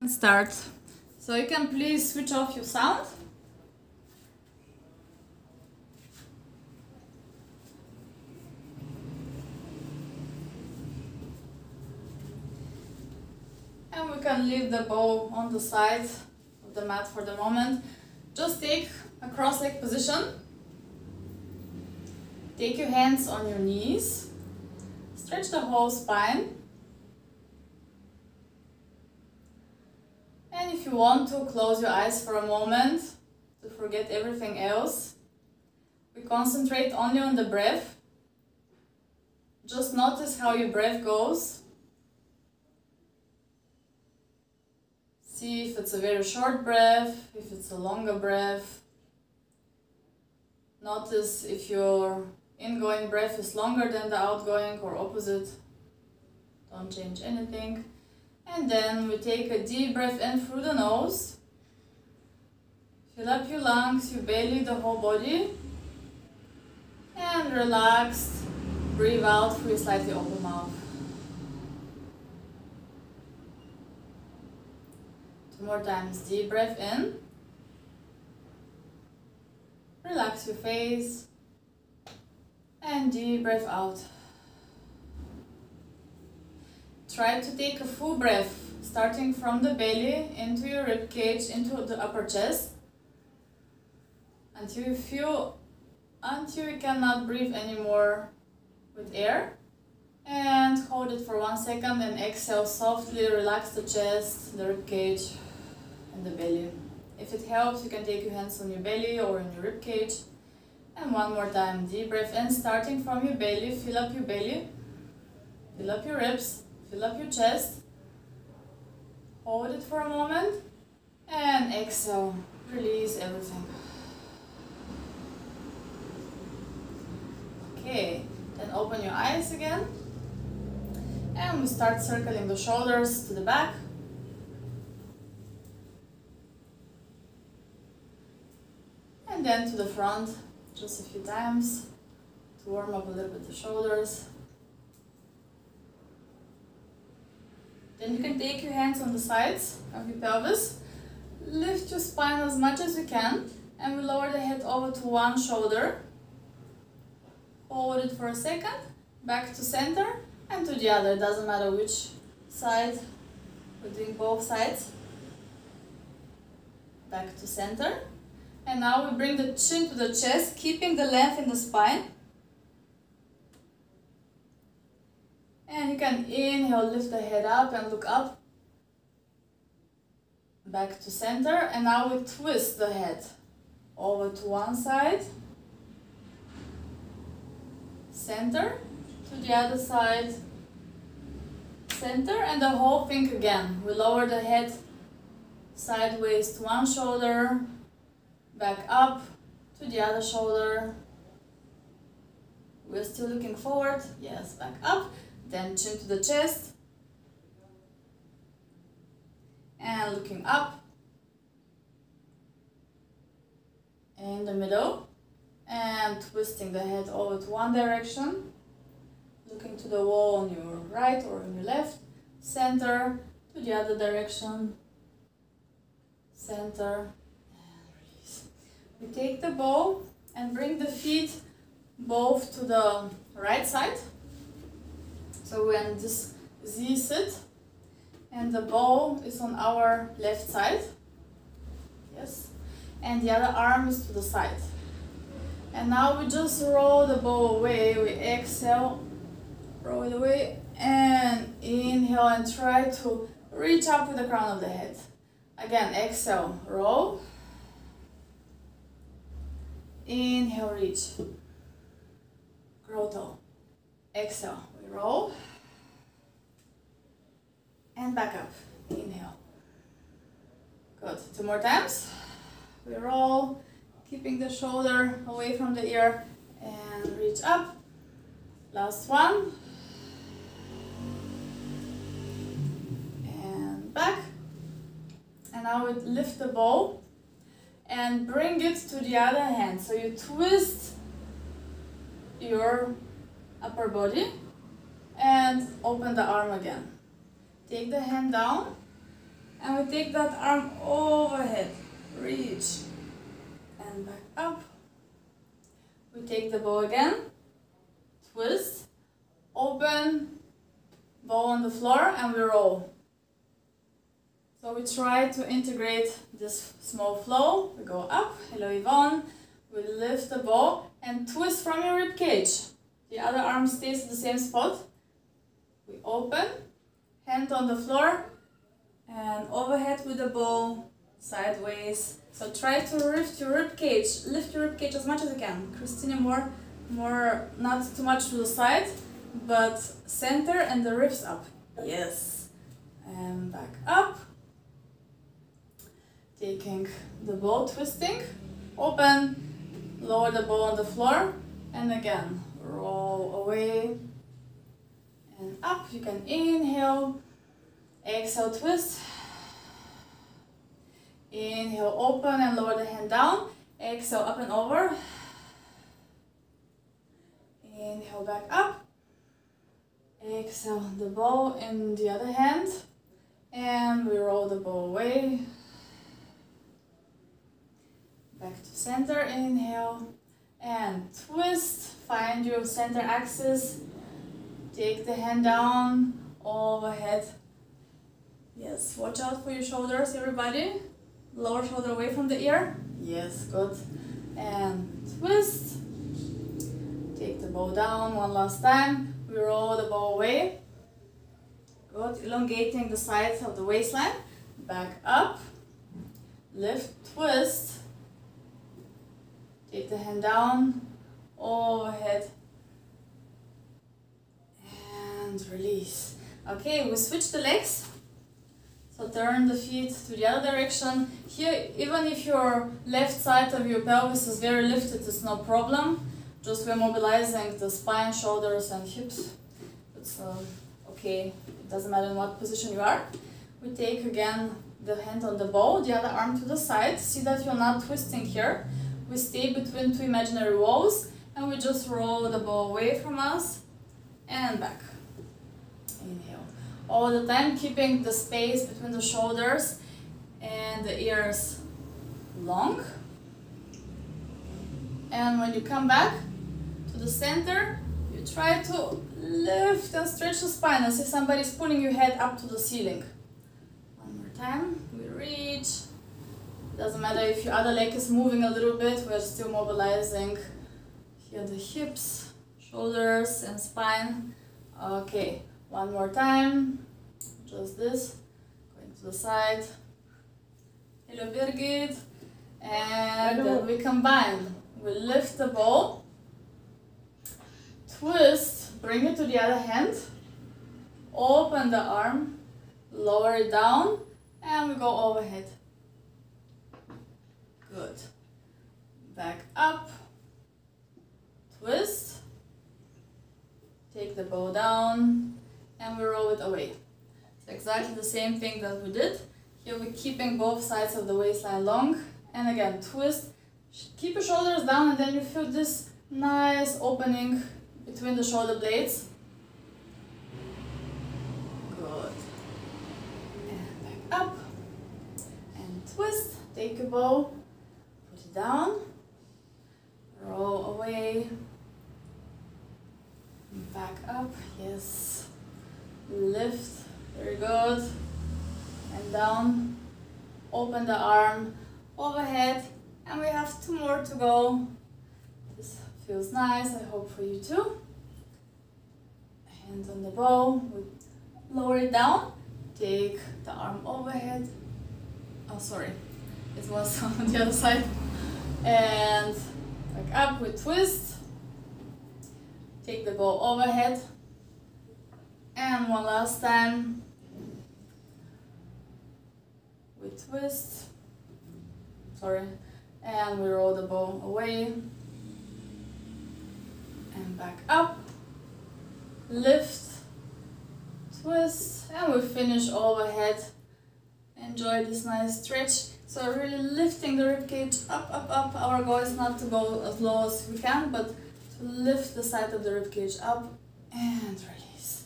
Start. So you can please switch off your sound. And we can leave the bow on the side of the mat for the moment. Just take a cross-leg position. Take your hands on your knees. Stretch the whole spine. And if you want to, close your eyes for a moment to forget everything else. We concentrate only on the breath. Just notice how your breath goes. See if it's a very short breath, if it's a longer breath. Notice if your ingoing breath is longer than the outgoing or opposite. Don't change anything. And then we take a deep breath in through the nose. Fill up your lungs, your belly, the whole body. And relaxed, breathe out through your slightly open mouth. 2 more times. Deep breath in. Relax your face. And deep breath out. Try to take a full breath, starting from the belly into your rib cage, into the upper chest, until you cannot breathe anymore with air. And hold it for 1 second and exhale softly, relax the chest, the rib cage and the belly. If it helps, you can take your hands on your belly or in your rib cage. And 1 more time, deep breath in, starting from your belly, fill up your belly, fill up your ribs, fill up your chest, hold it for a moment, and exhale, release everything. Okay, then open your eyes again, and we start circling the shoulders to the back. And then to the front, just a few times, to warm up a little bit the shoulders. Then you can take your hands on the sides of your pelvis, lift your spine as much as you can, and we lower the head over to one shoulder. Hold it for a second, back to center and to the other, it doesn't matter which side, we're doing both sides. Back to center. And now we bring the chin to the chest, keeping the length in the spine. And you can inhale, lift the head up and look up. Back to center. And now we twist the head over to one side. Center. To the other side. Center. And the whole thing again. We lower the head sideways to one shoulder. Back up to the other shoulder. We're still looking forward. Yes, back up. Then chin to the chest. And looking up. In the middle. And twisting the head over to one direction. Looking to the wall on your right or on your left. Center to the other direction. Center. We take the bow and bring the feet both to the right side. So we're in this Z sit and the bow is on our left side. Yes. And the other arm is to the side. And now we just roll the bow away. We exhale, roll it away and inhale and try to reach up with the crown of the head. Again, exhale, roll. Inhale, reach. Grow tall. Exhale, we roll. And back up. Inhale. Good. 2 more times. We roll, keeping the shoulder away from the ear and reach up. Last one. And back. And now we lift the bow. And bring it to the other hand. So you twist your upper body and open the arm again. Take the hand down And we take that arm overhead, reach, and back up. We take the bow again, twist, open, bow on the floor, and we roll. So we try to integrate this small flow. We go up, hello Yvonne, we lift the bow and twist from your rib cage. The other arm stays at the same spot. We open, hand on the floor, and overhead with the bow, sideways. So try to lift your rib cage as much as you can. Christina, more, not too much to the side, but center and the ribs up. Yes. And back up. Taking the bow, twisting, open, lower the bow on the floor, and again, roll away and up. You can inhale, exhale, twist. Inhale, open and lower the hand down. Exhale, up and over. Inhale, back up. Exhale, the bow in the other hand. And we roll the bow away. Back to center, inhale. And twist, find your center axis. Take the hand down, overhead. Yes, watch out for your shoulders, everybody. Lower shoulder away from the ear. Yes, good. And twist. Take the bow down one last time. We roll the bow away. Good. Elongating the sides of the waistline. Back up. Lift, twist. Take the hand down. Overhead. And release. Okay, we switch the legs. So turn the feet to the other direction. Here, even if your left side of your pelvis is very lifted, it's no problem. Just we're mobilizing the spine, shoulders and hips. It's okay, it doesn't matter in what position you are. We take again the hand on the bow, the other arm to the side. See that you're not twisting here. We stay between two imaginary walls and we just roll the bow away from us and back. Inhale. All the time keeping the space between the shoulders and the ears long. And when you come back to the center, you try to lift and stretch the spine as if somebody's pulling your head up to the ceiling. One more time, we reach. Doesn't matter if your other leg is moving a little bit, we're still mobilizing here the hips, shoulders and spine. Okay. One more time, just this, going to the side. Hello Birgit. And then we combine. We lift the bow, twist, bring it to the other hand, open the arm, lower it down, and we go overhead. Good. Back up, twist, take the bow down, and we roll it away. So exactly the same thing that we did. Here we're keeping both sides of the waistline long. And again, twist. Keep your shoulders down and then you feel this nice opening between the shoulder blades. Good. And back up. And twist. Take your bow. Put it down. Roll away. Back up. Yes. Lift, very good, and down, open the arm, overhead, and we have 2 more to go. This feels nice, I hope for you too. Hands on the bow, we lower it down, take the arm overhead, oh sorry, it was on the other side, and back up, we twist, take the bow overhead, and one last time, we twist, sorry, and we roll the bow away, and back up, lift, twist, and we finish overhead. Enjoy this nice stretch. So really lifting the ribcage up, up, up. Our goal is not to go as low as we can, but to lift the side of the ribcage up and release.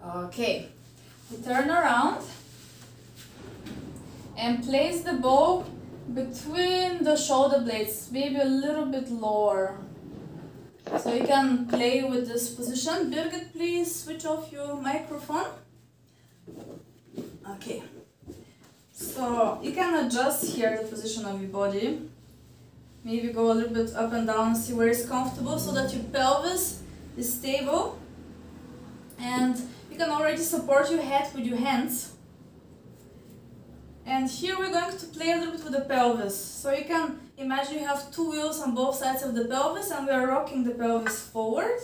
Okay, we turn around And place the bow between the shoulder blades, maybe a little bit lower. So you can play with this position. Birgit, please switch off your microphone. Okay. So you can adjust here the position of your body. Maybe go a little bit up and down, see where it's comfortable so that your pelvis is stable. And you can already support your head with your hands. And here we're going to play a little bit with the pelvis. So you can imagine you have two wheels on both sides of the pelvis and we are rocking the pelvis forward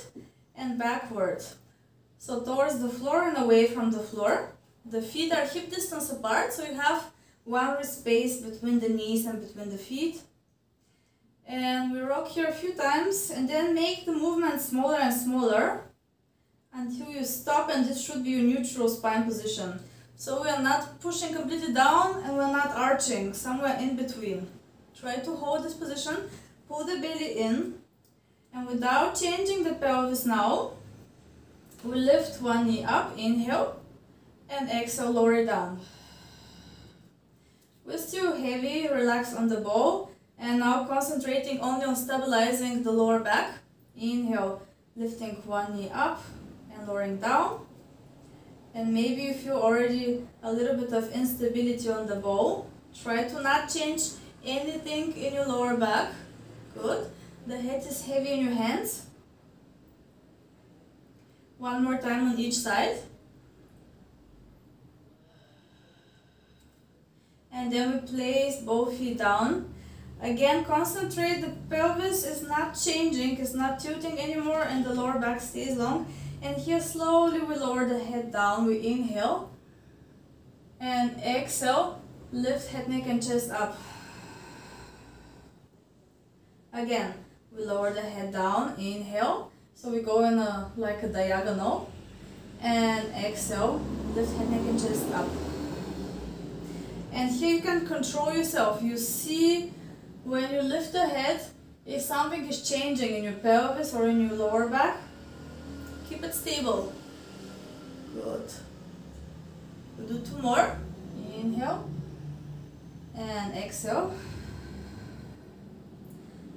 and backward. So towards the floor and away from the floor. The feet are hip distance apart, so you have one space between the knees and between the feet. And we rock here a few times and then make the movement smaller and smaller until you stop, and this should be your neutral spine position. So we are not pushing completely down and we're not arching, somewhere in between. Try to hold this position, pull the belly in, and without changing the pelvis now, we lift one knee up, inhale, and exhale, lower it down. We're still heavy, relax on the bow, and now concentrating only on stabilizing the lower back. Inhale, lifting one knee up and lowering down. And maybe you feel already a little bit of instability on the bow. Try to not change anything in your lower back. Good. The head is heavy in your hands. One more time on each side. And then we place both feet down. Again, concentrate, the pelvis is not changing, it's not tilting anymore, and the lower back stays long. And here slowly we lower the head down. We inhale and exhale, lift head, neck and chest up. Again, we lower the head down, inhale, so we go in like a diagonal, and exhale, lift head, neck and chest up. And here you can control yourself. You see when you lift the head, if something is changing in your pelvis or in your lower back, keep it stable. Good. We'll do two more. Inhale and exhale.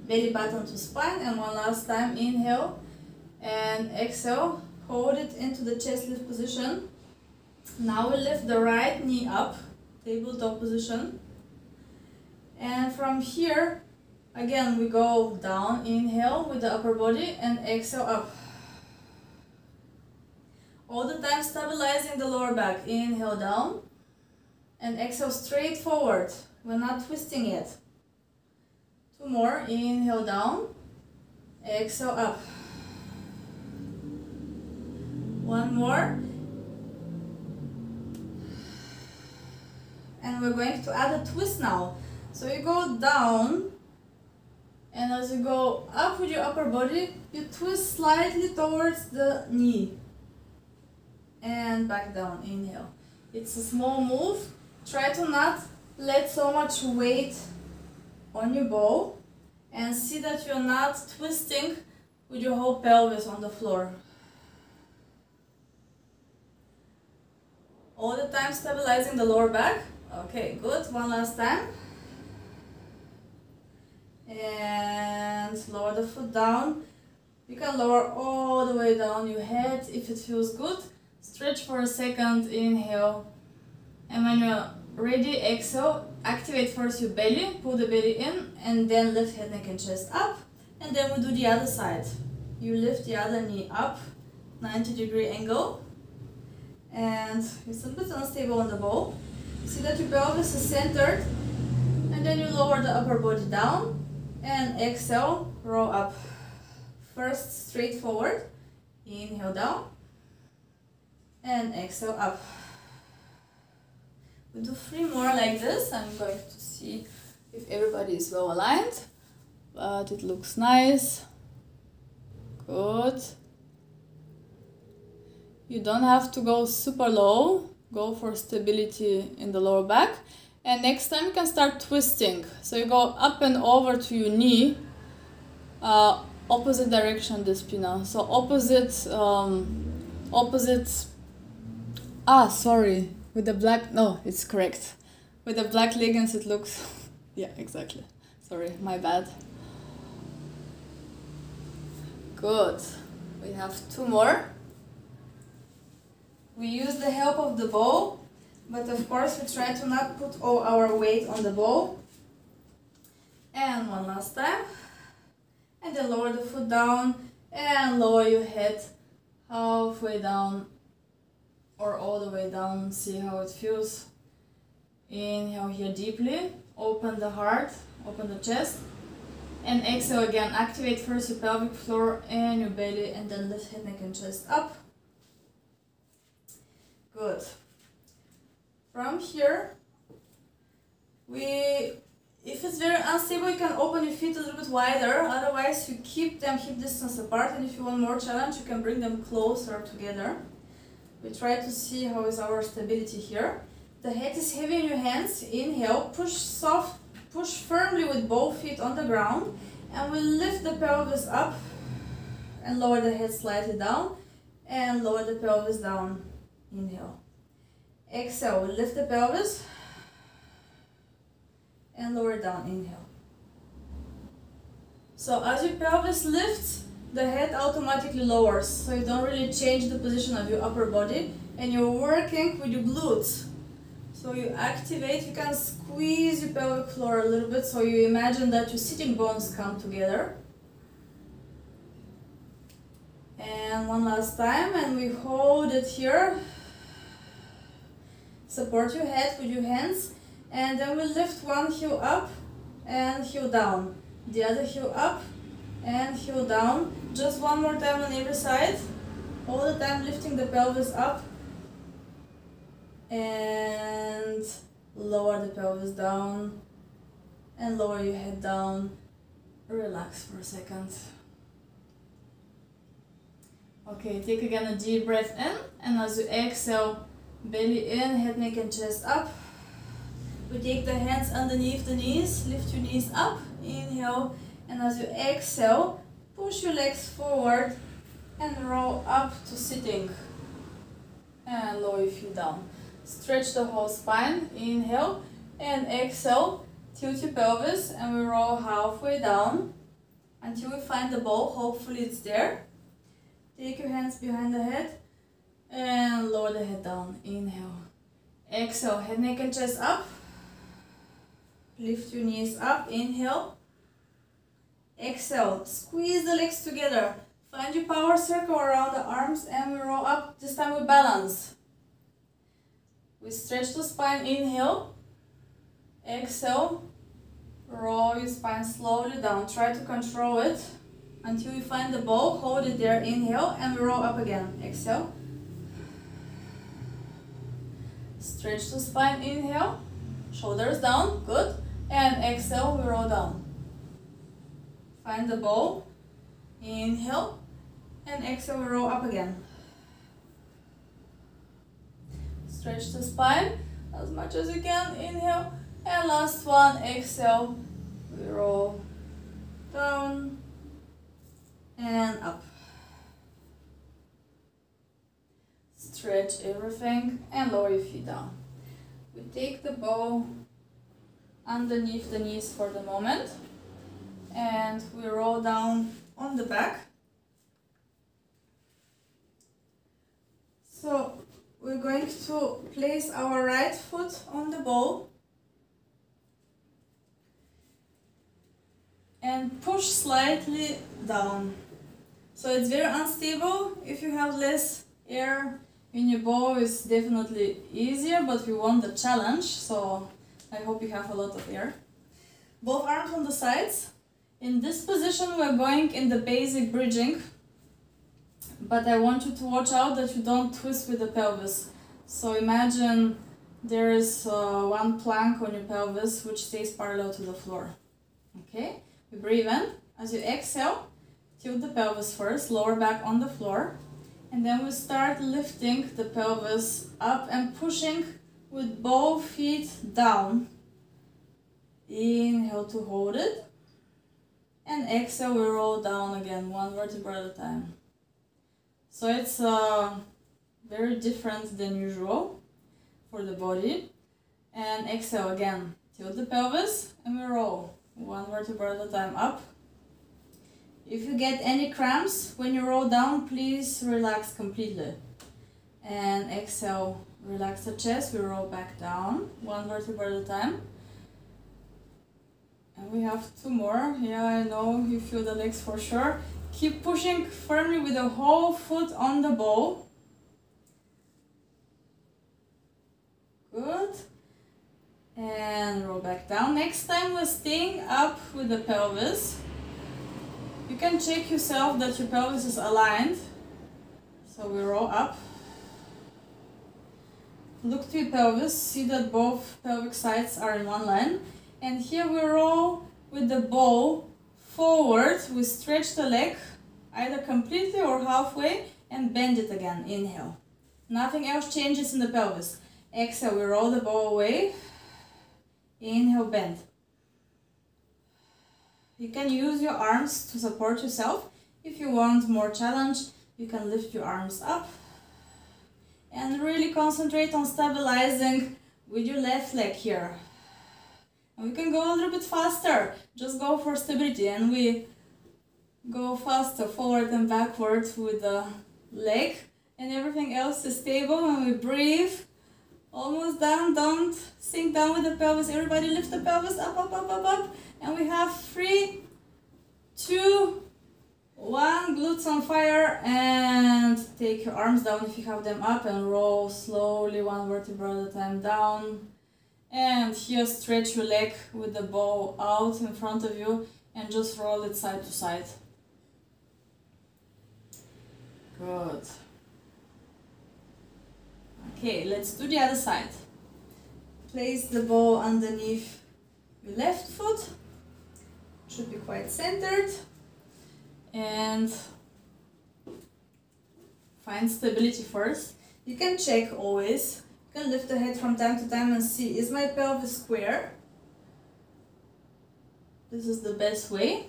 Belly button to spine, and one last time. Inhale and exhale. Hold it into the chest lift position. Now we lift the right knee up, tabletop position. And from here, again, we go down. Inhale with the upper body and exhale up. All the time stabilizing the lower back. Inhale down and exhale straight forward. We're not twisting yet. Two more. Inhale down, exhale up. One more. And we're going to add a twist now. So you go down, and as you go up with your upper body, you twist slightly towards the knee. And back down, inhale. It's a small move. Try to not let so much weight on your bow, and see that you're not twisting with your whole pelvis on the floor. All the time stabilizing the lower back. Okay, good. One last time. And lower the foot down. You can lower all the way down your head if it feels good. Stretch for a second, inhale. And when you're ready, exhale. Activate first your belly, pull the belly in, and then lift head, neck and chest up. And then we do the other side. You lift the other knee up, 90-degree angle. And it's a bit unstable on the bow. See that your pelvis is centered. And then you lower the upper body down. And exhale, roll up. First, straight forward. Inhale down. And exhale up. We'll do three more like this. I'm going to see if everybody is well aligned. But it looks nice. Good. You don't have to go super low. Go for stability in the lower back. And next time you can start twisting. So you go up and over to your knee. Opposite direction, the spina. So opposite, sorry. With the black, no, it's correct. with the black leggings it looks... Yeah, exactly. Sorry, my bad. Good. We have 2 more. We use the help of the ball, but of course we try to not put all our weight on the ball. And one last time. And then lower the foot down and lower your head halfway down or all the way down. See how it feels. Inhale here deeply. Open the heart, open the chest. And exhale again. Activate first your pelvic floor and your belly, and then lift head, neck and chest up. Good. From here, if it's very unstable, you can open your feet a little bit wider. Otherwise, you keep them hip distance apart. And if you want more challenge, you can bring them closer together. We try to see how is our stability here. The head is heavy in your hands. Inhale, push soft, push firmly with both feet on the ground. And we lift the pelvis up and lower the head slightly down. And lower the pelvis down. Inhale. Exhale, we lift the pelvis and lower down. Inhale. So as your pelvis lifts, the head automatically lowers. So you don't really change the position of your upper body, and you're working with your glutes. So you activate, you can squeeze your pelvic floor a little bit, so you imagine that your sitting bones come together. And one last time, and we hold it here. Support your head with your hands, and then we lift one heel up and heel down. The other heel up and heel down. Just one more time on every side. All the time lifting the pelvis up and lower the pelvis down and lower your head down. Relax for a second. Okay, take again a deep breath in, and as you exhale, belly in, head, neck and chest up. We take the hands underneath the knees, lift your knees up, inhale, and as you exhale, push your legs forward and roll up to sitting. And lower your feet down. Stretch the whole spine, inhale, and exhale, tilt your pelvis, and we roll halfway down until we find the ball. Hopefully it's there. Take your hands behind the head and lower the head down. Inhale. Exhale, head, neck and chest up. Lift your knees up. Inhale. Exhale. Squeeze the legs together. Find your power circle around the arms and we roll up. This time we balance. We stretch the spine. Inhale. Exhale. Roll your spine slowly down. Try to control it until you find the ball. Hold it there. Inhale and we roll up again. Exhale. Stretch the spine. Inhale. Shoulders down. Good. And exhale. We roll down. Find the ball. Inhale. And exhale. We roll up again. Stretch the spine as much as you can. Inhale. And last one. Exhale. We roll down and up. Stretch everything and lower your feet down. We take the ball underneath the knees for the moment and we roll down on the back. So we're going to place our right foot on the ball and push slightly down. So it's very unstable. If you have less air in your ball, it's definitely easier, but we want the challenge, so I hope you have a lot of air. Both arms on the sides. In this position we're going in the basic bridging, but I want you to watch out that you don't twist with the pelvis. So imagine there is one plank on your pelvis which stays parallel to the floor. Okay? We breathe in. As you exhale, tilt the pelvis first, lower back on the floor. And then we start lifting the pelvis up and pushing with both feet down. Inhale to hold it. And exhale, we roll down again, one vertebra at a time. So it's very different than usual for the body. And exhale again. Tilt the pelvis and we roll. One vertebra at a time up. If you get any cramps when you roll down, please relax completely. And exhale, relax the chest, we roll back down, one vertebra at a time. And we have two more. Yeah, I know you feel the legs for sure. Keep pushing firmly with the whole foot on the ball. Good. And roll back down. Next time we're staying up with the pelvis. You can check yourself that your pelvis is aligned. So we roll up. Look to your pelvis, see that both pelvic sides are in one line. And here we roll with the ball forward. We stretch the leg either completely or halfway and bend it again. Inhale. Nothing else changes in the pelvis. Exhale, we roll the ball away. Inhale, bend. You can use your arms to support yourself. If you want more challenge, you can lift your arms up. And really concentrate on stabilizing with your left leg here. And we can go a little bit faster. Just go for stability. And we go faster forward and backward with the leg. And everything else is stable. And we breathe. Almost down. Don't sink down with the pelvis. Everybody lift the pelvis up, up, up, up, up. And we have 3, 2, 1, glutes on fire, and take your arms down if you have them up and roll slowly one vertebra at a time down. And here stretch your leg with the ball out in front of you and just roll it side to side. Good. Okay, let's do the other side. Place the ball underneath your left foot. Should be quite centered. And find stability first. You can check always. You can lift the head from time to time and see, is my pelvis square? This is the best way.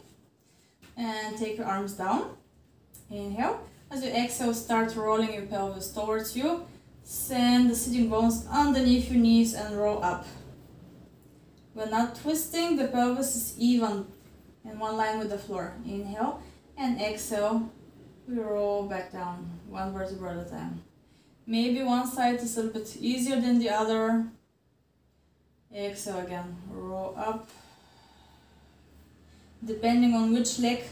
And take your arms down. Inhale. As you exhale, start rolling your pelvis towards you. Send the sitting bones underneath your knees and roll up. We're not twisting, the pelvis is even in one line with the floor. Inhale. And exhale, we roll back down, one vertebra at a time. Maybe one side is a little bit easier than the other. Exhale again, roll up. Depending on which leg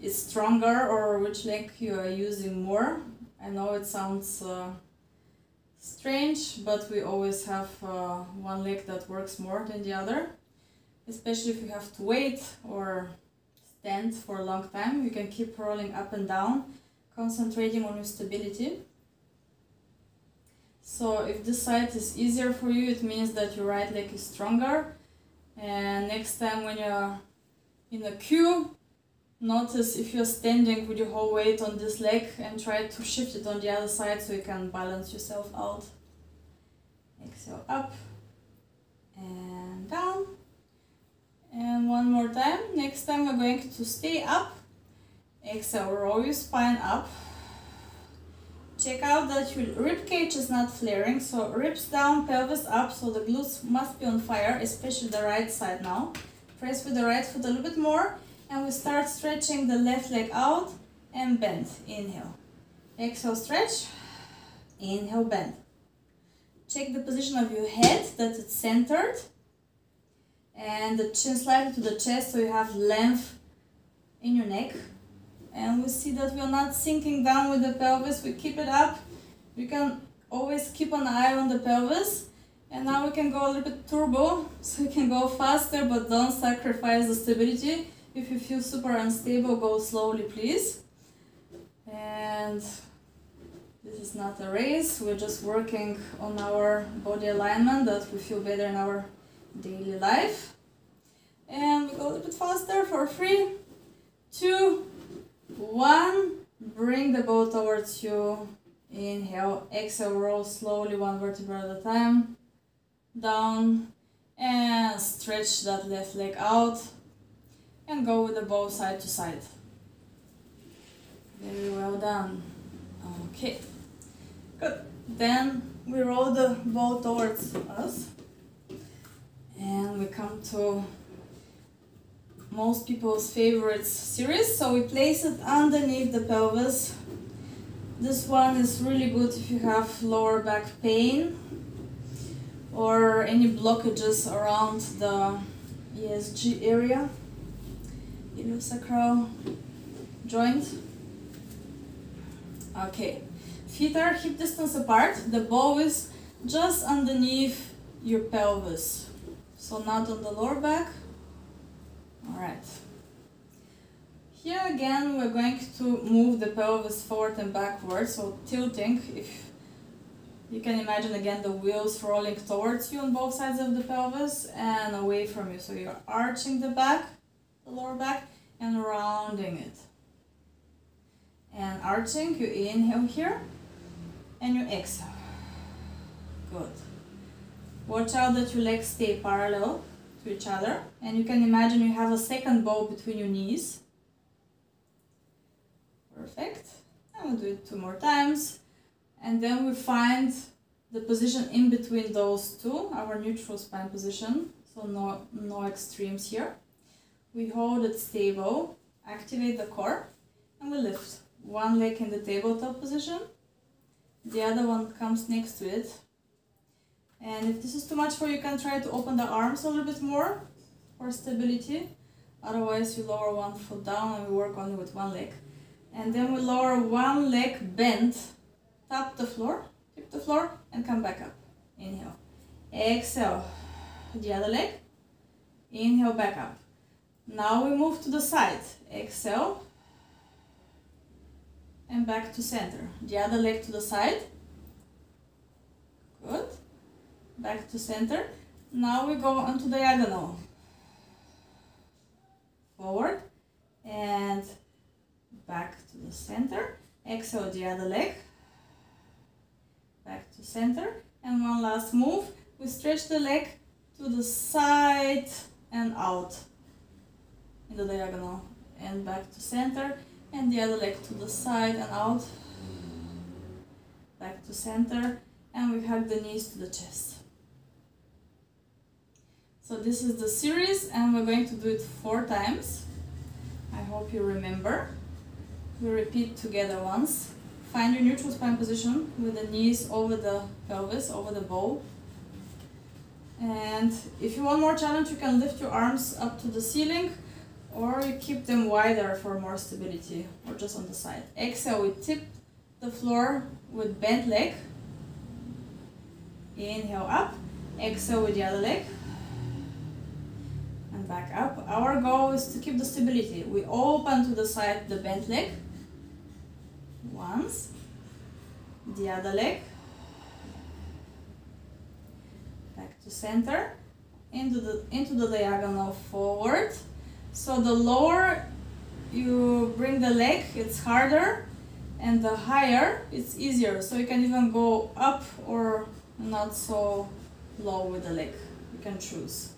is stronger or which leg you are using more. I know it sounds strange, but we always have one leg that works more than the other. Especially if you have to wait or stand for a long time, you can keep rolling up and down, concentrating on your stability. So if this side is easier for you, it means that your right leg is stronger. And next time when you're in a queue, notice if you're standing with your whole weight on this leg and try to shift it on the other side so you can balance yourself out. Exhale up and down. And one more time. Next time we're going to stay up. Exhale, roll your spine up. Check out that your rib cage is not flaring. So ribs down, pelvis up. So the glutes must be on fire, especially the right side now. Press with the right foot a little bit more. And we start stretching the left leg out and bend. Inhale. Exhale, stretch. Inhale, bend. Check the position of your head, that it's centered. And the chin slightly to the chest so you have length in your neck. And we see that we are not sinking down with the pelvis. We keep it up. You can always keep an eye on the pelvis. And now we can go a little bit turbo. So you can go faster, but don't sacrifice the stability. If you feel super unstable, go slowly, please. And this is not a race. We're just working on our body alignment, that we feel better in our daily life. And we go a little bit faster for 3, 2, 1. Bring the ball towards you. Inhale, exhale, roll slowly one vertebra at a time. Down. And stretch that left leg out. And go with the ball side to side. Very well done. Okay. Good. Then we roll the ball towards us and we come to most people's favorite series. So we place it underneath the pelvis. This one is really good if you have lower back pain or any blockages around the ESG area, iliosacral joint. Okay, feet are hip distance apart. The ball is just underneath your pelvis, so not on the lower back. Alright. Here again we're going to move the pelvis forward and backward, so tilting. If you can imagine again the wheels rolling towards you on both sides of the pelvis and away from you. So you're arching the back, the lower back, and rounding it. And arching, you inhale here and you exhale. Good. Watch out that your legs stay parallel to each other, and you can imagine you have a second ball between your knees. Perfect. And we'll do it 2 more times, and then we find the position in between those two, our neutral spine position, so no extremes here. We hold it stable, activate the core, and we lift. One leg in the tabletop position, the other one comes next to it. And if this is too much for you, you can try to open the arms a little bit more for stability. Otherwise, you lower one foot down and we work only with one leg. And then we lower one leg bent, tap the floor, tip the floor, and come back up. Inhale. Exhale. The other leg. Inhale, back up. Now we move to the side. Exhale. And back to center. The other leg to the side. Good. Back to center. Now we go onto diagonal. Forward and back to the center. Exhale the other leg. Back to center. And one last move. We stretch the leg to the side and out in the diagonal. And back to center. And the other leg to the side and out. Back to center. And we hug the knees to the chest. So this is the series, and we're going to do it 4 times. I hope you remember. We repeat together once. Find your neutral spine position with the knees over the pelvis, over the bowl. And if you want more challenge, you can lift your arms up to the ceiling, or you keep them wider for more stability, or just on the side. Exhale, we tip the floor with bent leg. Inhale up. Exhale with the other leg. And back up. Our goal is to keep the stability. We open to the side the bent leg. Once. The other leg. Back to center. Into the diagonal forward. So the lower you bring the leg, it's harder, and the higher, it's easier. So you can even go up or not so low with the leg. You can choose.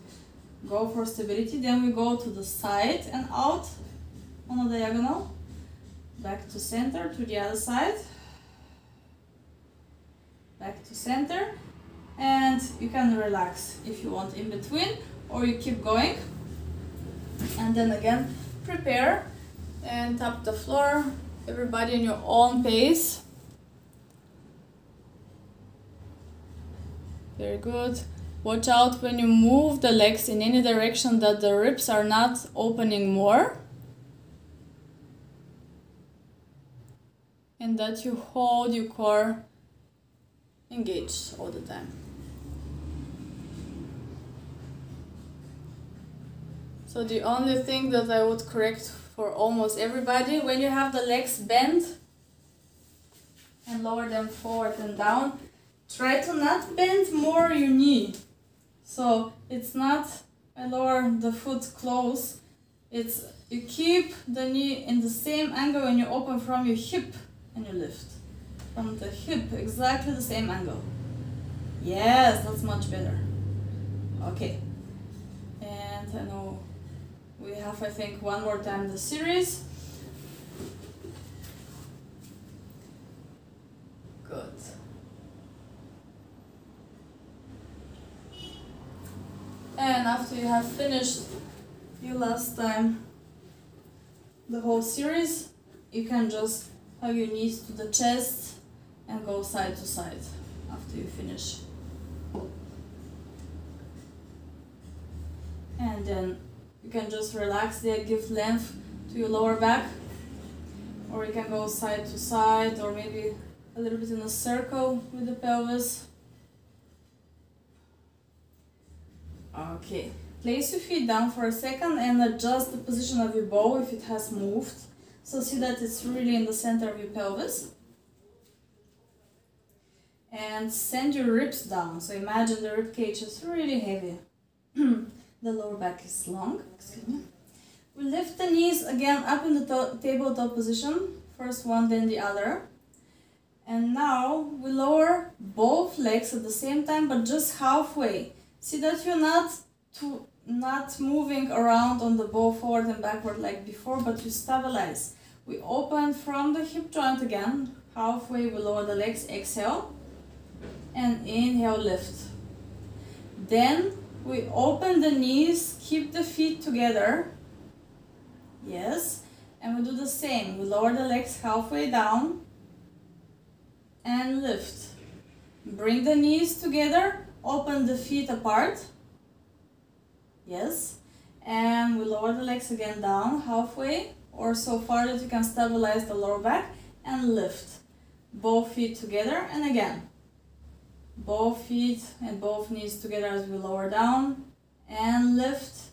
Go for stability, then we go to the side and out on a diagonal. Back to center, to the other side. Back to center. And you can relax if you want in between, or you keep going. And then again, prepare and tap the floor. Everybody in your own pace. Very good. Watch out when you move the legs in any direction that the ribs are not opening more. And that you hold your core engaged all the time. So the only thing that I would correct for almost everybody, when you have the legs bent and lower them forward and down, try to not bend more your knee. So it's not I lower the foot close, it's you keep the knee in the same angle when you open from your hip and you lift. From the hip, exactly the same angle. Yes, that's much better. Okay. And I know we have, I think, one more time the series. Good. And after you have finished your last time the whole series, you can just hug your knees to the chest and go side to side after you finish. And then you can just relax there, give length to your lower back, or you can go side to side, or maybe a little bit in a circle with the pelvis. Okay, place your feet down for a second and adjust the position of your bow if it has moved. So see that it's really in the center of your pelvis. And send your ribs down. So imagine the rib cage is really heavy. The lower back is long. Excuse me. We lift the knees again up in the tabletop position. First one, then the other. And now we lower both legs at the same time, but just halfway. See that you're not moving around on the bow forward and backward like before, but you stabilize. We open from the hip joint again. Halfway we lower the legs. Exhale. And inhale, lift. Then we open the knees, keep the feet together. Yes. And we do the same. We lower the legs halfway down and lift. Bring the knees together, open the feet apart. Yes. And we lower the legs again down halfway or so far that you can stabilize the lower back and lift. Both feet together and again. Both feet and both knees together as we lower down and lift.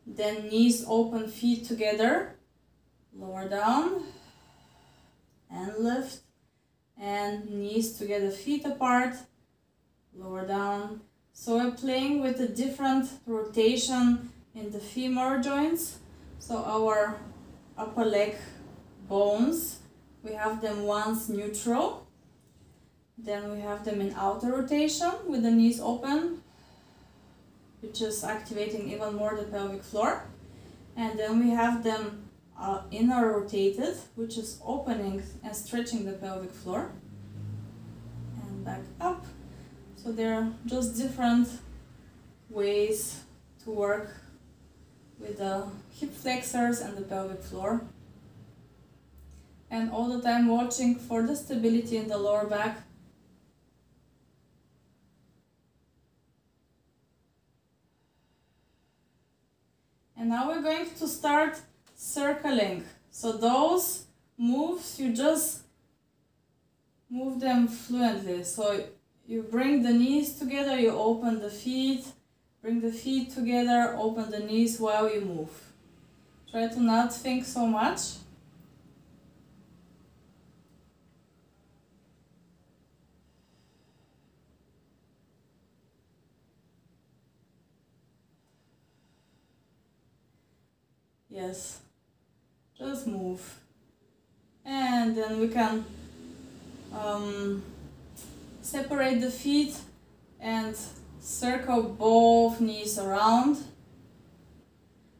Then knees open, feet together. Lower down and lift. And knees together, feet apart. Lower down. So we're playing with a different rotation in the femur joints. So our upper leg bones, we have them once neutral. Then we have them in outer rotation with the knees open, which is activating even more the pelvic floor. And then we have them inner rotated, which is opening and stretching the pelvic floor. And back up. So there are just different ways to work with the hip flexors and the pelvic floor. And all the time watching for the stability in the lower back. And now we're going to start circling. So those moves, you just move them fluently. So you bring the knees together, you open the feet, bring the feet together, open the knees while you move. Try to not think so much. Yes, just move. And then we can separate the feet and circle both knees around.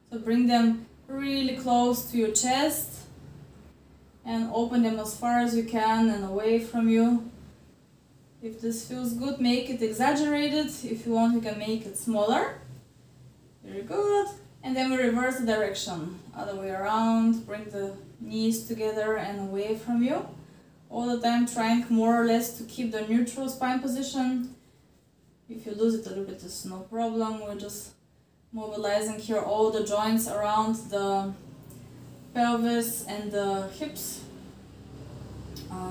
So bring them really close to your chest and open them as far as you can and away from you. If this feels good, make it exaggerated. If you want, you can make it smaller. Very good. And then we reverse the direction, other way around, bring the knees together and away from you. All the time trying more or less to keep the neutral spine position. If you lose it a little bit, it's no problem. We're just mobilizing here all the joints around the pelvis and the hips.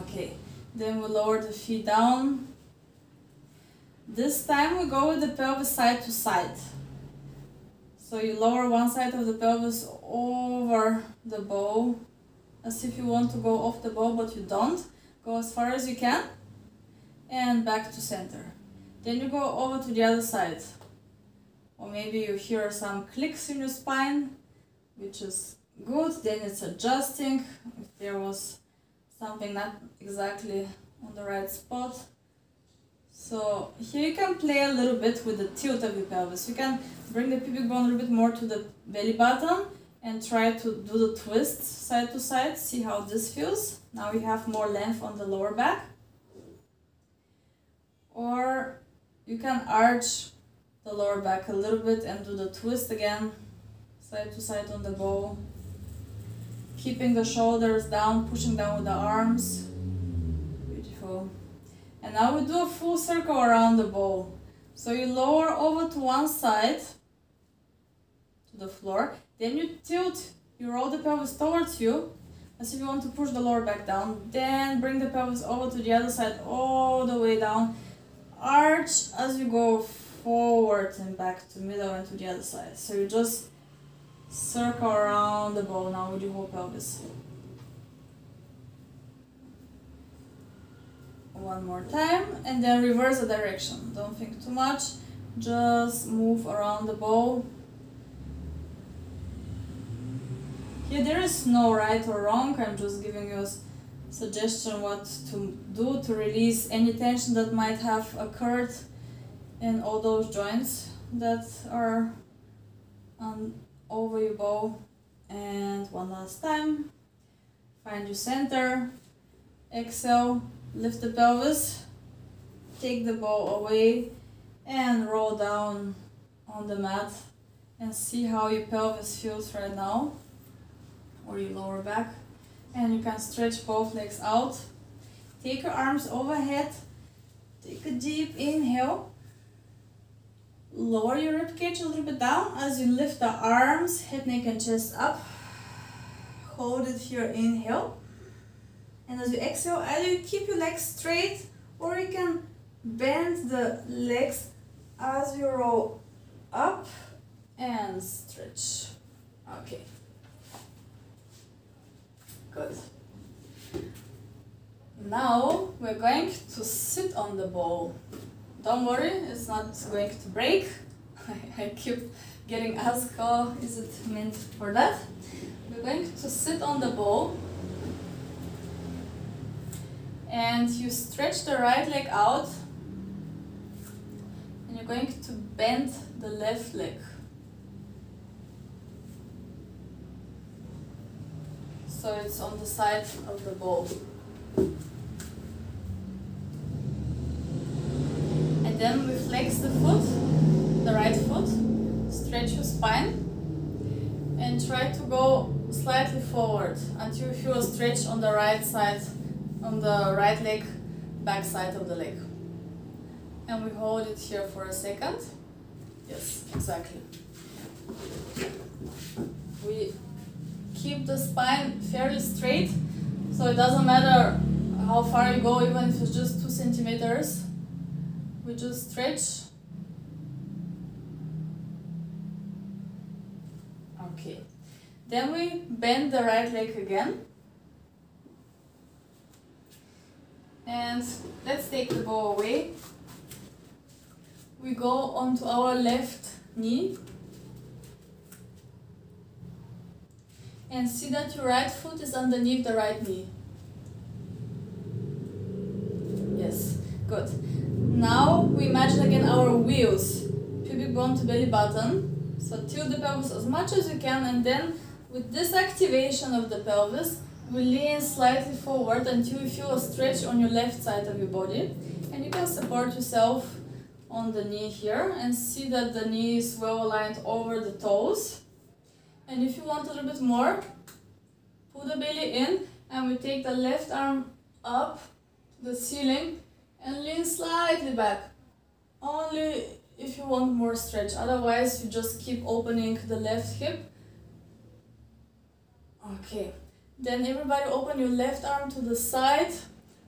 Okay, then we lower the feet down. This time we go with the pelvis side to side. So you lower one side of the pelvis over the bow, as if you want to go off the bow, but you don't. Go as far as you can, and back to center. Then you go over to the other side. Or maybe you hear some clicks in your spine, which is good. Then it's adjusting. If there was something not exactly on the right spot. So here you can play a little bit with the tilt of the pelvis. You can bring the pubic bone a little bit more to the belly button and try to do the twist side to side. See how this feels. Now we have more length on the lower back. Or you can arch the lower back a little bit and do the twist again, side to side on the bow. Keeping the shoulders down, pushing down with the arms. Beautiful. And now we do a full circle around the bow. So you lower over to one side, to the floor, then you tilt, you roll the pelvis towards you, as if you want to push the lower back down, then bring the pelvis over to the other side, all the way down, arch as you go forward and back to middle and to the other side. So you just circle around the bow now with your whole pelvis. One more time, and then reverse the direction. Don't think too much, just move around the bow. Here there is no right or wrong, I'm just giving you a suggestion what to do to release any tension that might have occurred in all those joints that are over your bow. And one last time, find your center, exhale, lift the pelvis, take the bow away and roll down on the mat and see how your pelvis feels right now, or your lower back. And you can stretch both legs out. Take your arms overhead, take a deep inhale, lower your ribcage a little bit down as you lift the arms, head, neck and chest up. Hold it here, inhale. And as you exhale, either you keep your legs straight or you can bend the legs as you roll up and stretch. Okay. Good. Now we're going to sit on the bow. Don't worry, it's not going to break. I keep getting asked, oh, is it meant for that? We're going to sit on the bow. And you stretch the right leg out. And you're going to bend the left leg. So it's on the side of the bow. And then we flex the foot, the right foot, stretch your spine, and try to go slightly forward until you feel a stretch on the right side, on the right leg, back side of the leg. And we hold it here for a second. Yes, exactly. We keep the spine fairly straight, so it doesn't matter how far you go, even if it's just 2 centimeters. We just stretch. Okay. Then we bend the right leg again. And let's take the bow away. We go onto our left knee. And see that your right foot is underneath the right knee. Yes, good. Now we imagine again our wheels, pubic bone to belly button. So tilt the pelvis as much as you can, and then with this activation of the pelvis, we lean slightly forward until you feel a stretch on your left side of your body. And you can support yourself on the knee here and see that the knee is well aligned over the toes. And if you want a little bit more, pull the belly in, and we take the left arm up to the ceiling and lean slightly back. Only if you want more stretch, otherwise you just keep opening the left hip. Okay, then everybody open your left arm to the side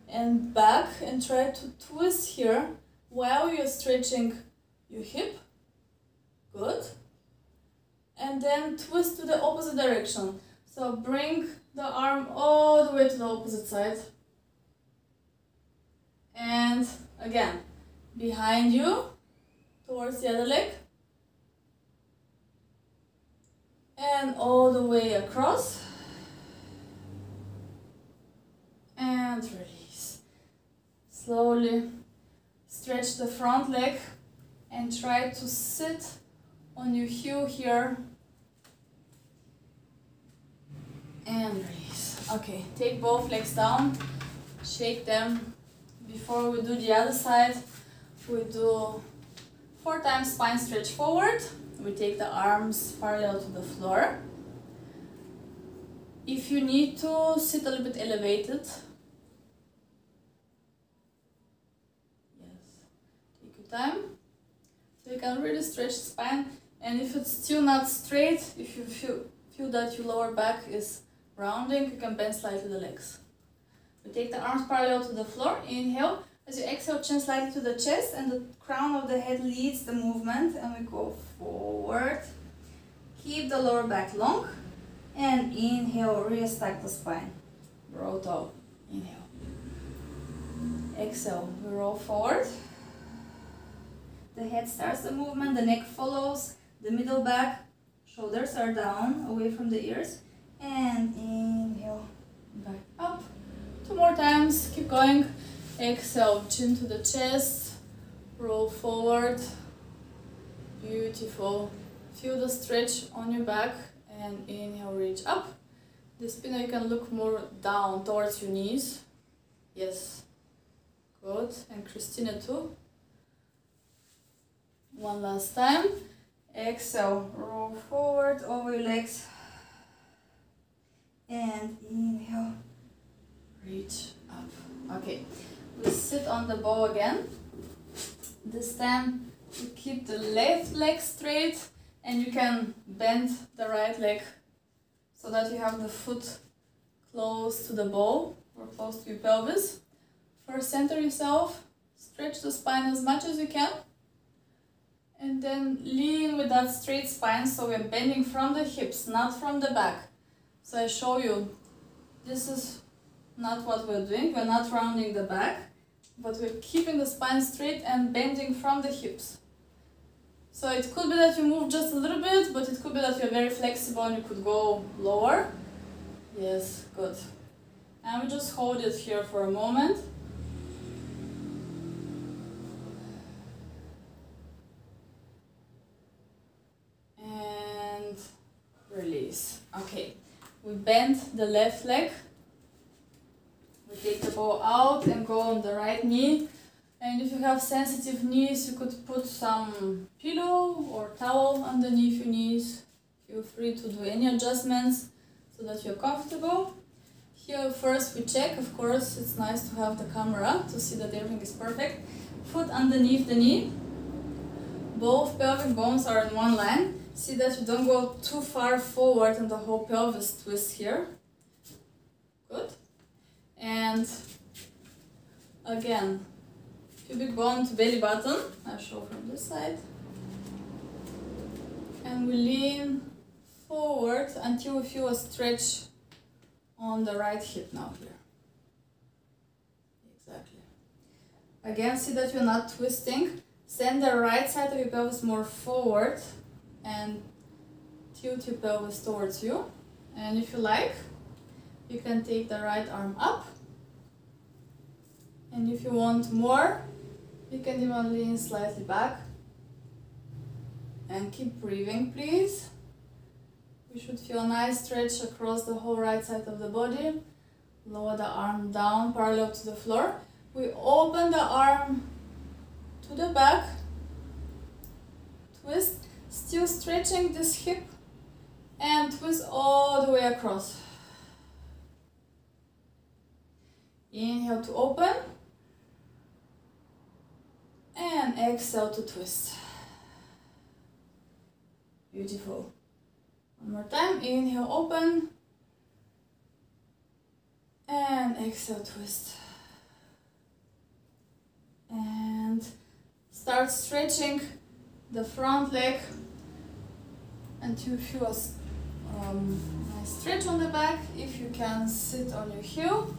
and back and try to twist here while you're stretching your hip. Good. And then twist to the opposite direction. So bring the arm all the way to the opposite side. And again, behind you, towards the other leg. And all the way across. And release. Slowly stretch the front leg and try to sit on your heel here. And release. Okay, take both legs down, shake them. Before we do the other side, we do 4 times spine stretch forward. We take the arms parallel to the floor. If you need to sit a little bit elevated, yes, take your time. So you can really stretch the spine, and if it's still not straight, if you feel that your lower back is rounding, you can bend slightly the legs. We take the arms parallel to the floor, inhale. As you exhale, chin slightly to the chest, and the crown of the head leads the movement, and we go forward. Keep the lower back long, and inhale, re-stack the spine. Roll tall, inhale. Exhale, we roll forward. The head starts the movement, the neck follows, the middle back, shoulders are down, away from the ears. And inhale, back up. 2 more times, keep going. Exhale, chin to the chest, roll forward. Beautiful. Feel the stretch on your back, and inhale, reach up. This spine, you can look more down towards your knees. Yes, good. And Christina too. One last time. Exhale, roll forward over your legs. And inhale, reach up. Okay, we sit on the bow again. This time you keep the left leg straight, and you can bend the right leg so that you have the foot close to the bow or close to your pelvis. First, center yourself, stretch the spine as much as you can. And then lean with that straight spine, so we're bending from the hips, not from the back. So I show you, this is not what we're doing. We're not rounding the back, but we're keeping the spine straight and bending from the hips. So it could be that you move just a little bit, but it could be that you're very flexible and you could go lower. Yes, good. And we just hold it here for a moment. Release. Okay, we bend the left leg. We take the bow out and go on the right knee. And if you have sensitive knees, you could put some pillow or towel underneath your knees. Feel free to do any adjustments so that you're comfortable. Here first we check, of course, it's nice to have the camera to see that everything is perfect. Foot underneath the knee. Both pelvic bones are in one line. See that you don't go too far forward and the whole pelvis twists here. Good. And again, pubic bone to belly button. I'll show from this side. And we lean forward until we feel a stretch on the right hip now here. Exactly. Again, see that you're not twisting. Send the right side of your pelvis more forward and tilt your pelvis towards you. And if you like, you can take the right arm up. And if you want more, you can even lean slightly back. And keep breathing, please. You should feel a nice stretch across the whole right side of the body. Lower the arm down, parallel to the floor. We open the arm to the back. Twist. Still stretching this hip and twist all the way across. Inhale to open and exhale to twist. Beautiful. One more time. Inhale, open and exhale, twist. And start stretching the front leg until you feel a nice stretch on the back. If you can, sit on your heel,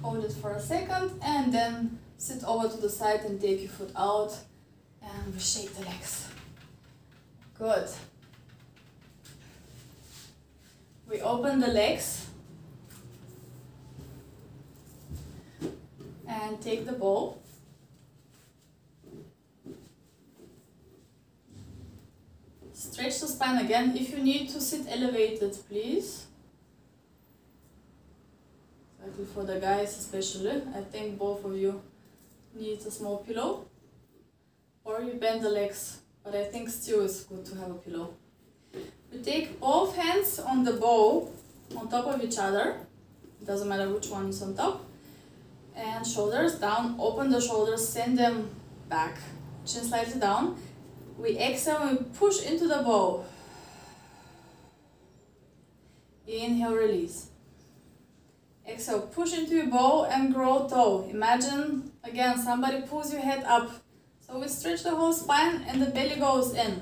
hold it for a second, and then sit over to the side and take your foot out and we shake the legs. Good. We open the legs and take the ball. Stretch the spine again. If you need to sit elevated, please. Exactly for the guys especially. I think both of you need a small pillow. or you bend the legs, but I think still it's good to have a pillow. We take both hands on the bow on top of each other, it doesn't matter which one is on top, and shoulders down, open the shoulders, send them back, chin slightly down. We exhale and we push into the bow. Inhale, release. Exhale, push into your bow and grow toe. Imagine, again, somebody pulls your head up. So we stretch the whole spine and the belly goes in.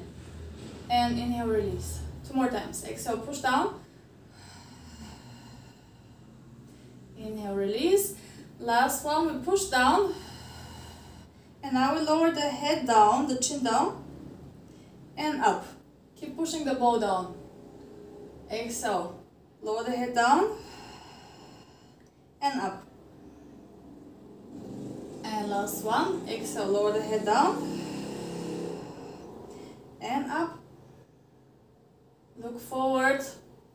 And inhale, release. 2 more times. Exhale, push down. Inhale, release. Last one, we push down. And now we lower the head down, the chin down. And up. Keep pushing the bow down. Exhale. Lower the head down. And up. And last one. Exhale, lower the head down. And up. Look forward.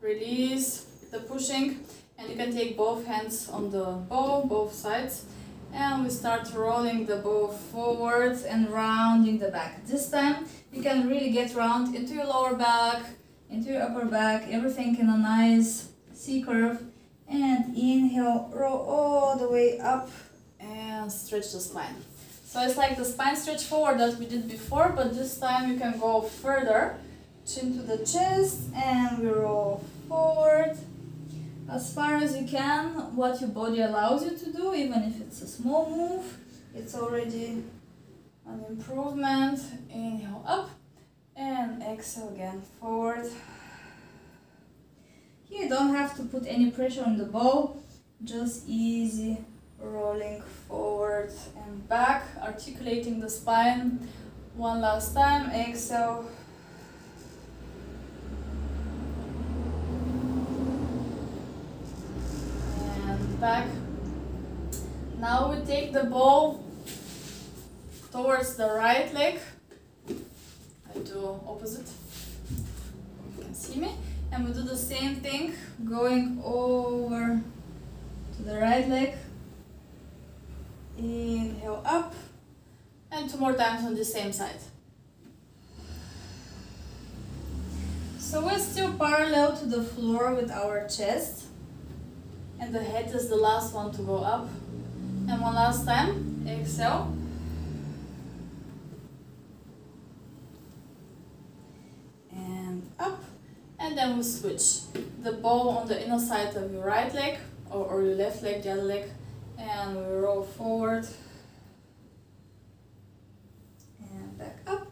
Release the pushing. And you can take both hands on the bow, both sides. And we start rolling the bow forward and rounding the back. This time you can really get round into your lower back, into your upper back, everything in a nice C curve. And inhale, roll all the way up and stretch the spine. So it's like the spine stretch forward that we did before, but this time you can go further. Chin to the chest and we roll forward as far as you can, what your body allows you to do, even if it's a small move, it's already an improvement. Inhale up and exhale again, forward. Here you don't have to put any pressure on the bow, just easy rolling forward and back, articulating the spine. One last time, exhale. Back. Now we take the bow towards the right leg. I do opposite. You can see me. And we do the same thing, going over to the right leg. Inhale up. And 2 more times on the same side. So we're still parallel to the floor with our chest. And the head is the last one to go up. And one last time, exhale. And up. And then we switch. The bow on the inner side of your right leg, or your left leg, the other leg. And we roll forward. And back up.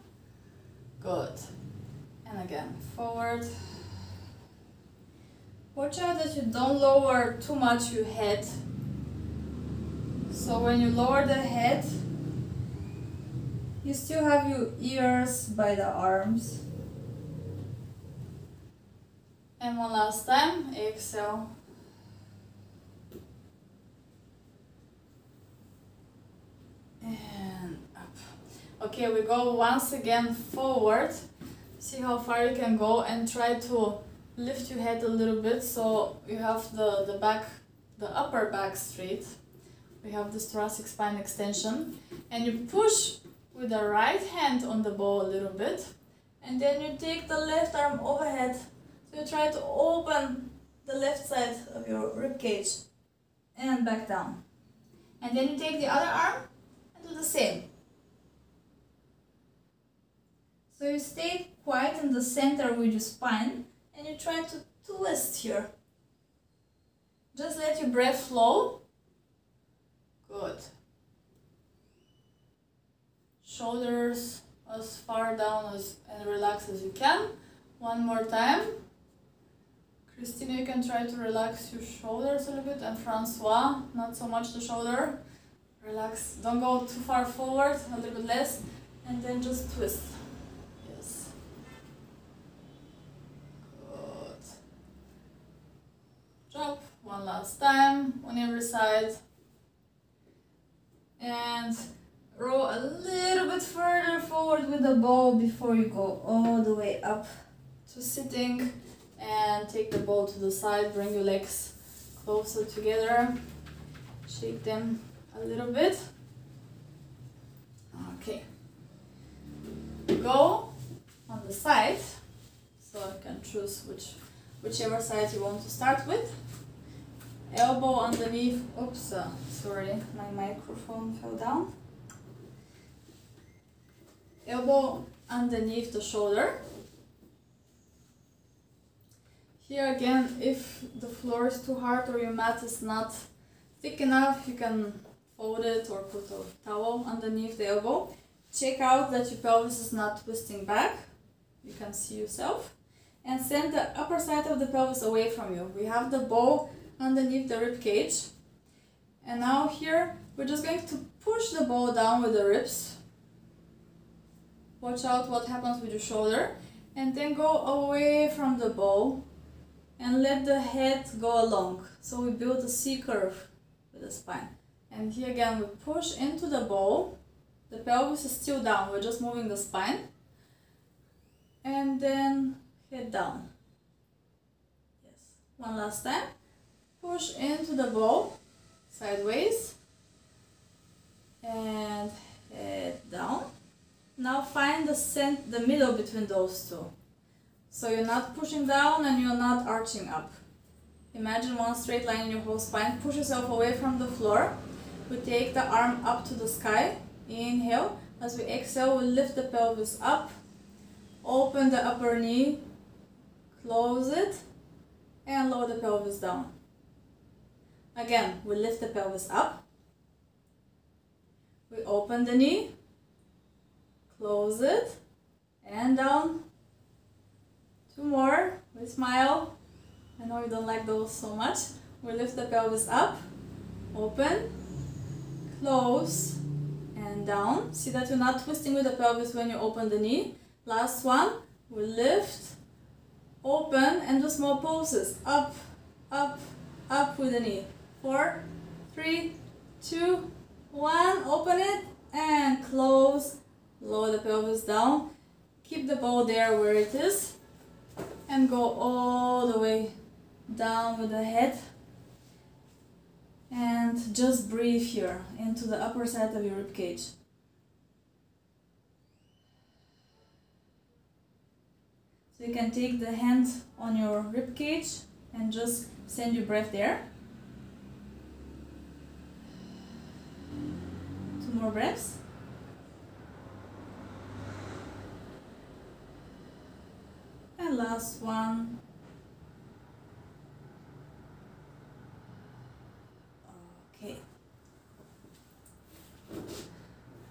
Good. And again, forward. Watch out that you don't lower too much your head. So when you lower the head, you still have your ears by the arms. And one last time, exhale. And up. Okay, we go once again forward. See how far you can go and try to lift your head a little bit so you have the back, the upper back straight. We have this thoracic spine extension. And you push with the right hand on the bow a little bit. And then you take the left arm overhead. So you try to open the left side of your rib cage and back down. And then you take the other arm and do the same. So you stay quite in the center with your spine. And you try to twist here. Just let your breath flow. Good. Shoulders as far down and relaxed as you can. One more time. Christina, you can try to relax your shoulders a little bit. And Francois, not so much the shoulder. Relax. Don't go too far forward, a little bit less. And then just twist. Drop one last time on every side and roll a little bit further forward with the bow before you go all the way up to sitting, and take the bow to the side, bring your legs closer together, shake them a little bit. Okay, go on the side, so you can choose whichever side you want to start with. Elbow underneath, oops, sorry, my microphone fell down. Elbow underneath the shoulder. Here again, if the floor is too hard or your mat is not thick enough, you can fold it or put a towel underneath the elbow. Check out that your pelvis is not twisting back. You can see yourself. And send the upper side of the pelvis away from you. We have the ball underneath the rib cage. And now here, we're just going to push the ball down with the ribs. Watch out what happens with your shoulder. And then go away from the ball and let the head go along. So we build a C curve with the spine. And here again, we push into the ball. The pelvis is still down, we're just moving the spine. And then head down. Yes, one last time. Push into the ball, sideways. And head down. Now find the middle between those two. So you're not pushing down and you're not arching up. Imagine one straight line in your whole spine. Push yourself away from the floor. We take the arm up to the sky. Inhale. As we exhale, we lift the pelvis up. Open the upper knee. Close it. And lower the pelvis down. Again, we lift the pelvis up. We open the knee. Close it. And down. Two more. We smile. I know you don't like those so much. We lift the pelvis up. Open. Close. And down. See that you're not twisting with the pelvis when you open the knee. Last one. We lift. Open. And do small pulses. Up. Up. Up with the knee. 4, 3, 2, 1. Open it. And close. Lower the pelvis down. Keep the ball there where it is. And go all the way down with the head. And just breathe here into the upper side of your rib cage. So you can take the hand on your rib cage and just send your breath there. 2 more breaths. And last one. Okay.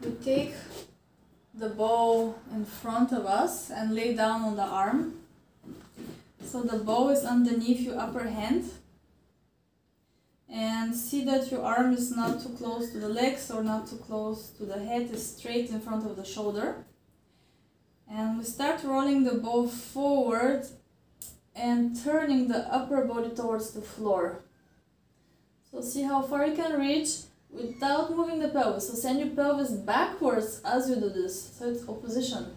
We take the ball in front of us and lay down on the arm. So the ball is underneath your upper hand. And see that your arm is not too close to the legs or not too close to the head, is straight in front of the shoulder. And we start rolling the ball forward and turning the upper body towards the floor. So see how far you can reach without moving the pelvis. So send your pelvis backwards as you do this. So it's opposition.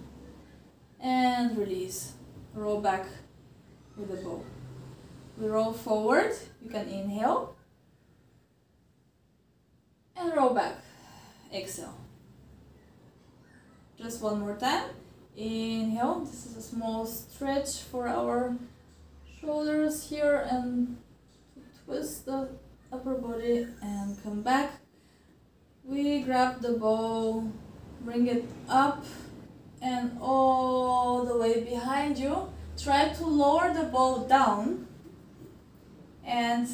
And release. Roll back with the ball. We roll forward. You can inhale. And roll back. Exhale. Just one more time. Inhale. This is a small stretch for our shoulders here, and twist the upper body and come back. We grab the ball, bring it up and all the way behind you. Try to lower the ball down, and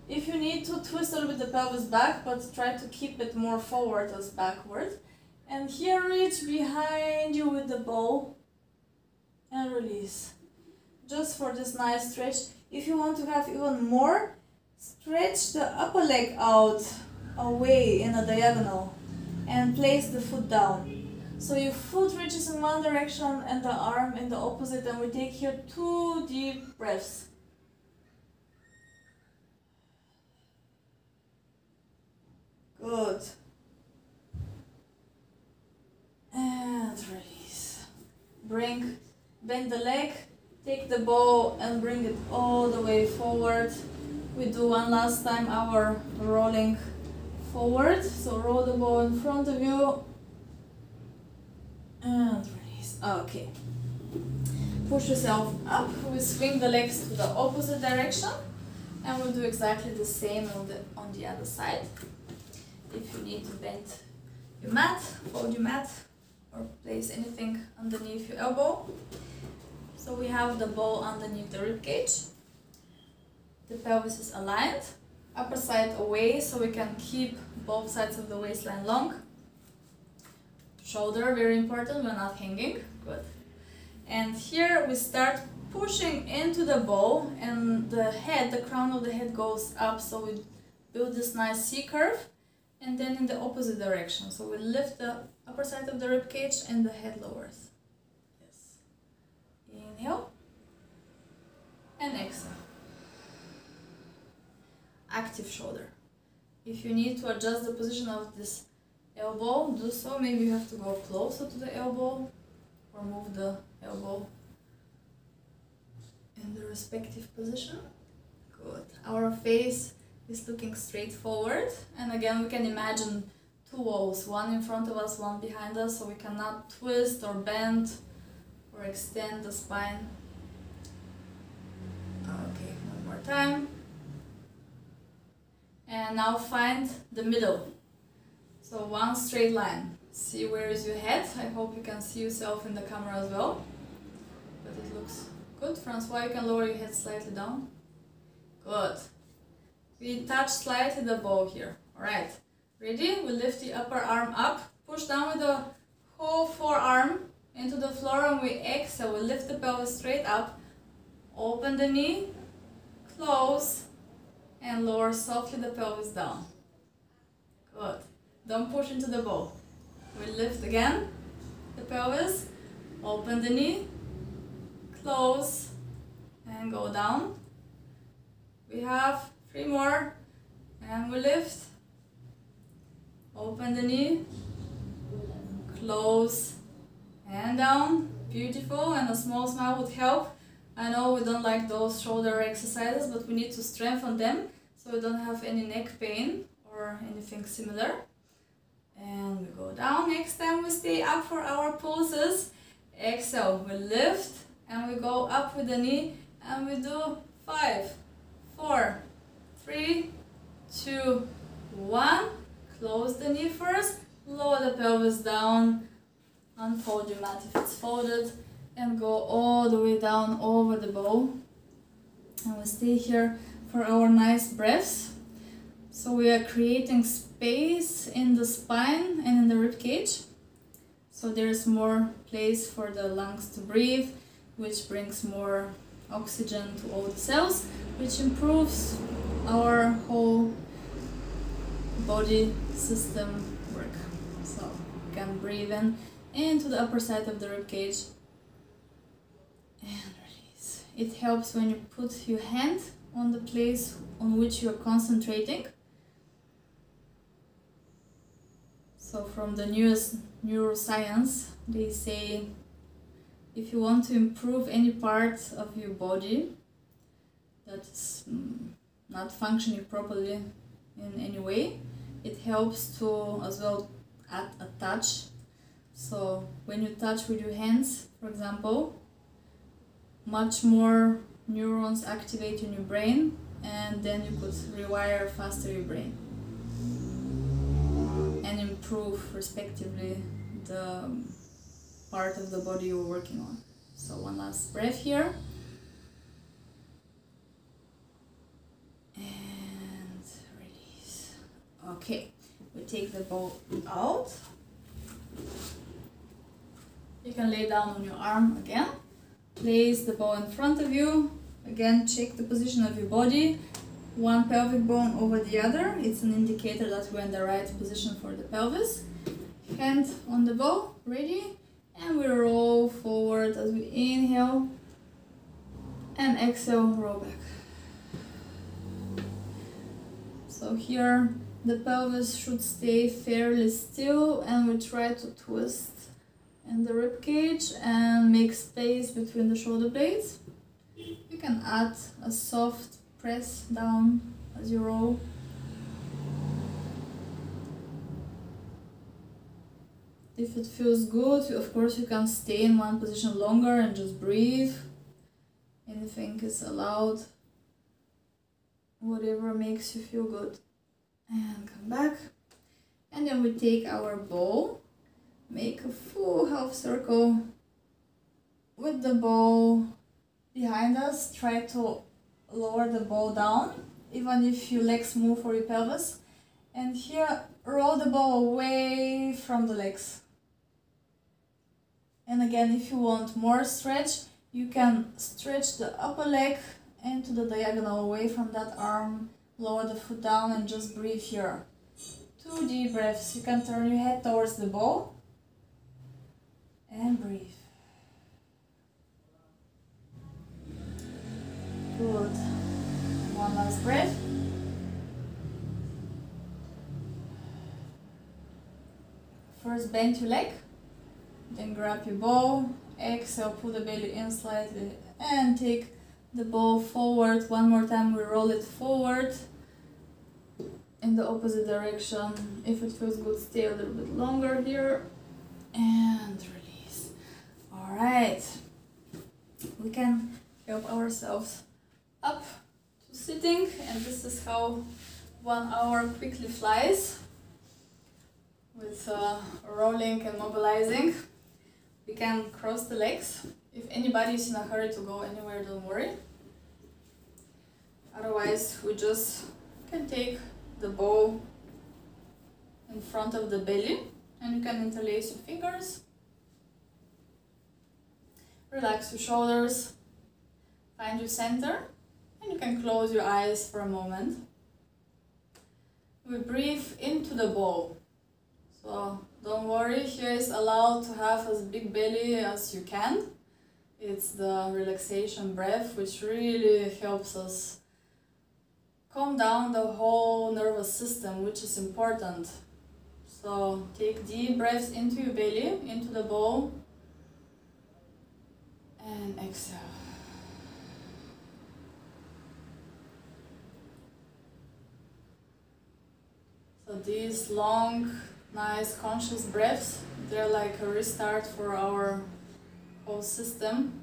if you need to, twist a little bit the pelvis back, but try to keep it more forward as backward. And here, reach behind you with the ball and release. Just for this nice stretch. If you want to have even more, stretch the upper leg out away in a diagonal and place the foot down. So your foot reaches in one direction and the arm in the opposite, and we take here 2 deep breaths. Good. And release. Bend the leg, take the ball and bring it all the way forward. We do one last time our rolling forward. So roll the ball in front of you and release. Nice. Okay. Push yourself up. We swing the legs to the opposite direction, and we'll do exactly the same on the other side. If you need to bend your mat, fold your mat, or place anything underneath your elbow. So we have the ball underneath the rib cage. The pelvis is aligned, upper side away, so we can keep both sides of the waistline long. Shoulder, very important, we're not hanging. Good. And here we start pushing into the ball, and the head, the crown of the head goes up, so we build this nice C curve, and then in the opposite direction. So we lift the upper side of the rib cage and the head lowers. Yes. Inhale and exhale. Active shoulder. If you need to adjust the position of this elbow, do so. Maybe you have to go closer to the elbow or move the elbow in the respective position. Good. Our face is looking straight forward, and again we can imagine two walls, one in front of us, one behind us, so we cannot twist or bend or extend the spine. Okay, one more time. And now find the middle. So one straight line. See where is your head. I hope you can see yourself in the camera as well. But it looks good. Francois, you can lower your head slightly down. Good. We touch slightly the ball here. Alright. Ready? We lift the upper arm up. Push down with the whole forearm into the floor, and we exhale. We lift the pelvis straight up. Open the knee. Close. And lower softly the pelvis down. Good. Don't push into the ball. We lift again the pelvis, open the knee, close, and go down. We have 3 more, and we lift, open the knee, close, and down. Beautiful, and a small smile would help. I know we don't like those shoulder exercises, but we need to strengthen them so we don't have any neck pain or anything similar. And we go down. Next time we stay up for our pulses. Exhale, we lift and we go up with the knee, and we do 5, 4, 3, 2, 1. Close the knee first, lower the pelvis down, unfold your mat if it's folded, and go all the way down over the ball. And we stay here for our nice breaths. So we are creating space in the spine and in the rib cage. So there's more place for the lungs to breathe, which brings more oxygen to all the cells, which improves our whole body system work. So you can breathe in into the upper side of the rib cage and release. It helps when you put your hand on the place on which you are concentrating. So from the newest neuroscience, they say if you want to improve any part of your body that is not functioning properly in any way, it helps to as well add a touch. So when you touch with your hands, for example, much more neurons activate in your brain, and then you could rewire faster your brain and improve respectively the part of the body you're working on. So one last breath here. And release. Okay, we take the ball out. You can lay down on your arm again. Place the ball in front of you. Again, check the position of your body. One pelvic bone over the other. It's an indicator that we're in the right position for the pelvis. Hand on the ball, ready? And we roll forward as we inhale and exhale, roll back. So here the pelvis should stay fairly still, and we try to twist in the rib cage and make space between the shoulder blades. You can add a soft press down as you roll. If it feels good, of course you can stay in one position longer and just breathe. Anything is allowed. Whatever makes you feel good. And come back. And then we take our ball, make a full half circle with the ball behind us. Try to lower the ball down, even if your legs move or your pelvis. And here, roll the ball away from the legs. And again, if you want more stretch, you can stretch the upper leg into the diagonal away from that arm. Lower the foot down and just breathe here. 2 deep breaths. You can turn your head towards the ball and breathe. Good. One last breath. First bend your leg, then grab your ball, exhale, pull the belly in slightly and take the ball forward. One more time, we roll it forward in the opposite direction. If it feels good, stay a little bit longer here and release. All right, we can help ourselves up to sitting, and this is how 1 hour quickly flies with rolling and mobilizing. We can cross the legs. If anybody is in a hurry to go anywhere, don't worry. Otherwise, we just can take the ball in front of the belly and you can interlace your fingers. Relax your shoulders, find your center, and you can close your eyes for a moment. We breathe into the ball. So don't worry, here is allowed to have as big belly as you can. It's the relaxation breath which really helps us calm down the whole nervous system, which is important. So take deep breaths into your belly, into the ball, and exhale. So these long, nice conscious breaths, they're like a restart for our whole system.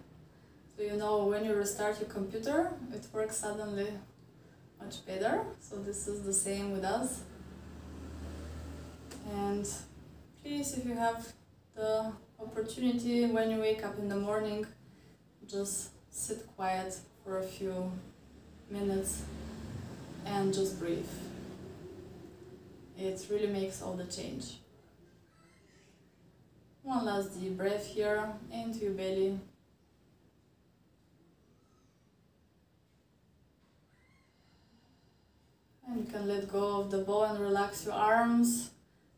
So you know, when you restart your computer, it works suddenly much better. So this is the same with us. And please, if you have the opportunity, when you wake up in the morning, just sit quiet for a few minutes and just breathe. It really makes all the change. One last deep breath here into your belly. And you can let go of the ball and relax your arms.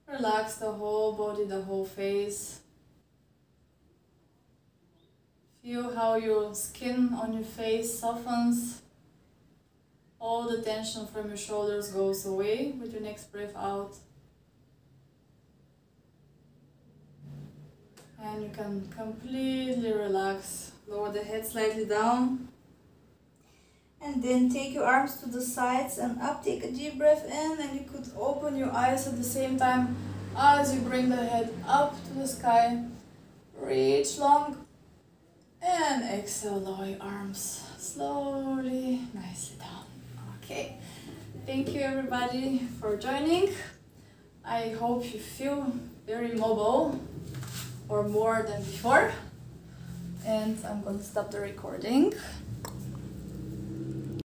Relax the whole body, the whole face. Feel how your skin on your face softens. All the tension from your shoulders goes away with your next breath out. And you can completely relax. Lower the head slightly down. And then take your arms to the sides and up. Take a deep breath in, and you could open your eyes at the same time as you bring the head up to the sky. Reach long. And exhale, lower your arms slowly, nicely down. Okay, thank you everybody for joining. I hope you feel very mobile or more than before. And I'm going to stop the recording.